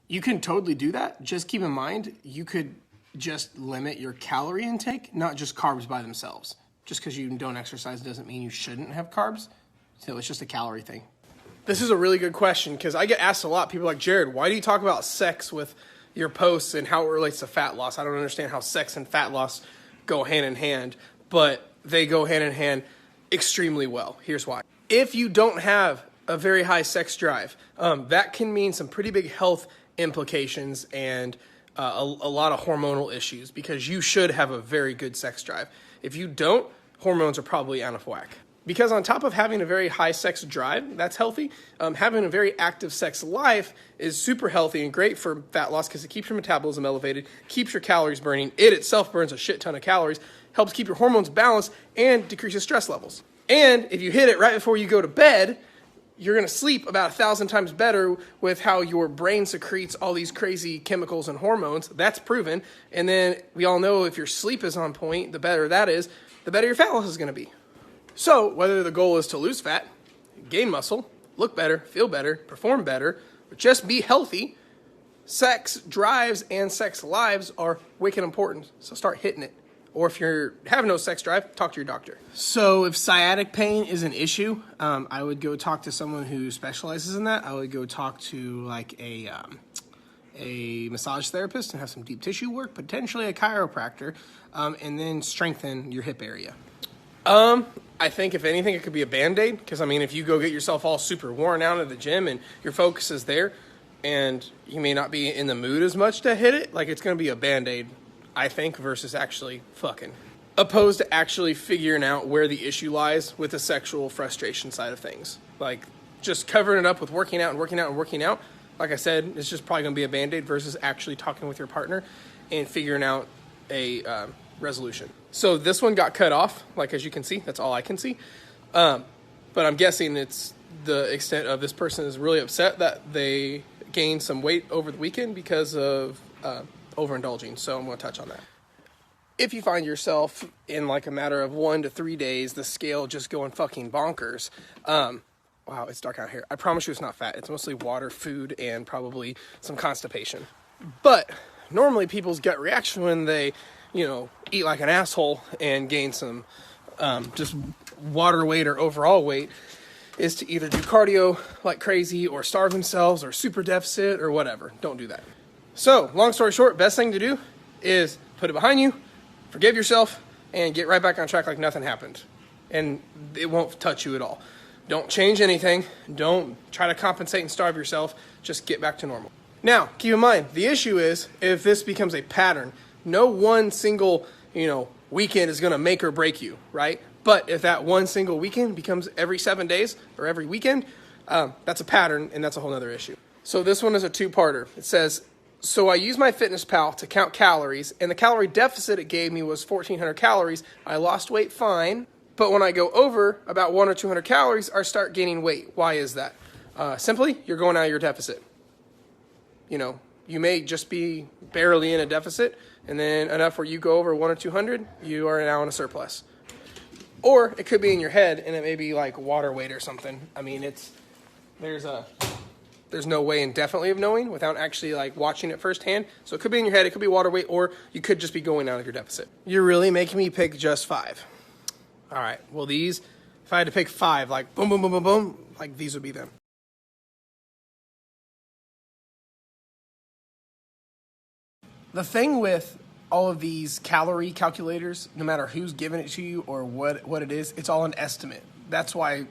You can totally do that. Just keep in mind, you could just limit your calorie intake, not just carbs by themselves. Just because you don't exercise doesn't mean you shouldn't have carbs. So it's just a calorie thing. This is a really good question because I get asked a lot. People are like, Jared, why do you talk about sex with your posts and how it relates to fat loss? I don't understand how sex and fat loss go hand in hand, but they go hand in hand extremely well. Here's why. If you don't have a very high sex drive, that can mean some pretty big health implications and a lot of hormonal issues because you should have a very good sex drive. If you don't, hormones are probably out of whack. Because on top of having a very high sex drive, that's healthy, having a very active sex life is super healthy and great for fat loss because it keeps your metabolism elevated, keeps your calories burning. It itself burns a shit ton of calories, helps keep your hormones balanced, and decreases stress levels. And if you hit it right before you go to bed, you're going to sleep about 1,000 times better with how your brain secretes all these crazy chemicals and hormones. That's proven. And then we all know if your sleep is on point, the better that is, the better your fat loss is going to be. So whether the goal is to lose fat, gain muscle, look better, feel better, perform better, or just be healthy, sex drives and sex lives are wicked important. So start hitting it. Or if you have no sex drive, talk to your doctor. So if sciatic pain is an issue, I would go talk to someone who specializes in that. I would go talk to like a massage therapist and have some deep tissue work, potentially a chiropractor, and then strengthen your hip area. I think if anything, it could be a Band-Aid. Because, I mean, if you go get yourself all super worn out at the gym and your focus is there and you may not be in the mood as much to hit it, like it's going to be a Band-Aid, I think, versus actually fucking. Opposed to actually figuring out where the issue lies with the sexual frustration side of things. Like, just covering it up with working out and working out and working out. Like I said, it's just probably going to be a Band-Aid versus actually talking with your partner and figuring out a resolution. So this one got cut off, like as you can see, that's all I can see. But I'm guessing it's the extent of this person is really upset that they gained some weight over the weekend because of overindulging. So I'm going to touch on that. If you find yourself in like a matter of 1 to 3 days, the scale just going fucking bonkers. Wow, it's dark out here. I promise you it's not fat. It's mostly water, food, and probably some constipation. But normally people's gut reaction when they eat like an asshole and gain some just water weight or overall weight is to either do cardio like crazy or starve themselves or super deficit or whatever. Don't do that. So, long story short, best thing to do is put it behind you, forgive yourself, and get right back on track like nothing happened. And it won't touch you at all. Don't change anything. Don't try to compensate and starve yourself. Just get back to normal. Now, keep in mind, the issue is if this becomes a pattern, no one single, weekend is going to make or break you, right? But if that one single weekend becomes every 7 days or every weekend, that's a pattern, and that's a whole other issue. So this one is a two-parter. It says, so I use MyFitnessPal to count calories, and the calorie deficit it gave me was 1,400 calories. I lost weight fine, but when I go over about 100 or 200 calories, I start gaining weight. Why is that? Simply, you're going out of your deficit. You may just be barely in a deficit, and then enough where you go over 100 or 200, you are now in a surplus. Or it could be in your head, and it may be like water weight or something. I mean, there's no way indefinitely of knowing without actually like watching it firsthand. So it could be in your head, it could be water weight, or you could just be going out of your deficit. You're really making me pick just 5. All right, well if I had to pick 5, like boom, boom, boom, boom, boom, like these would be them. The thing with all of these calorie calculators, no matter who's giving it to you or what it is, it's all an estimate. That's why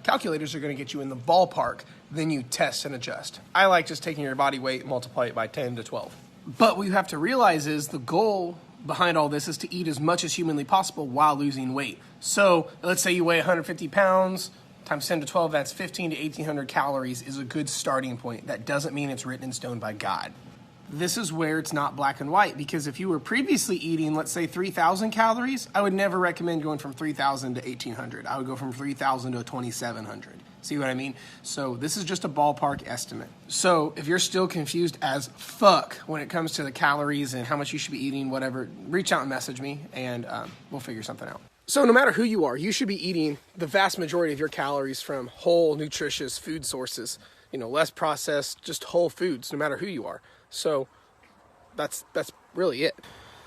calculators are going to get you in the ballpark. Then you test and adjust. I like just taking your body weight, multiply it by 10 to 12. But what you have to realize is the goal behind all this is to eat as much as humanly possible while losing weight. So let's say you weigh 150 pounds, times 10 to 12, that's 15 to 1,800 calories is a good starting point. That doesn't mean it's written in stone by God. This is where it's not black and white, because if you were previously eating, let's say 3,000 calories, I would never recommend going from 3,000 to 1,800. I would go from 3,000 to 2,700. See what I mean? So this is just a ballpark estimate. So if you're still confused as fuck when it comes to the calories and how much you should be eating, whatever, reach out and message me, and we'll figure something out. So no matter who you are, you should be eating the vast majority of your calories from whole, nutritious food sources. less processed, just whole foods, no matter who you are. So that's really it.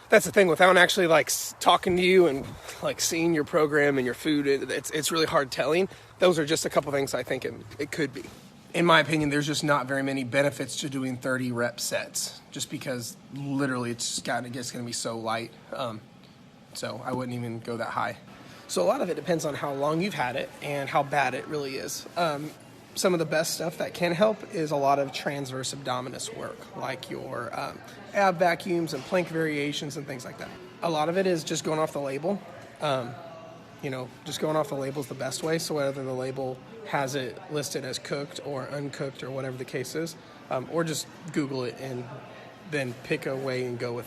That's the thing, without actually like talking to you and like seeing your program and your food, it's really hard telling. Those are just a couple things I think it could be. In my opinion, there's just not very many benefits to doing 30 rep sets, just because literally it's going to be so light. So I wouldn't even go that high. So a lot of it depends on how long you've had it and how bad it really is. Some of the best stuff that can help is a lot of transverse abdominis work, like your ab vacuums and plank variations and things like that. A lot of it is just going off the label. Just going off the label is the best way. So whether the label has it listed as cooked or uncooked or whatever the case is, or just Google it and then pick a way and go with it.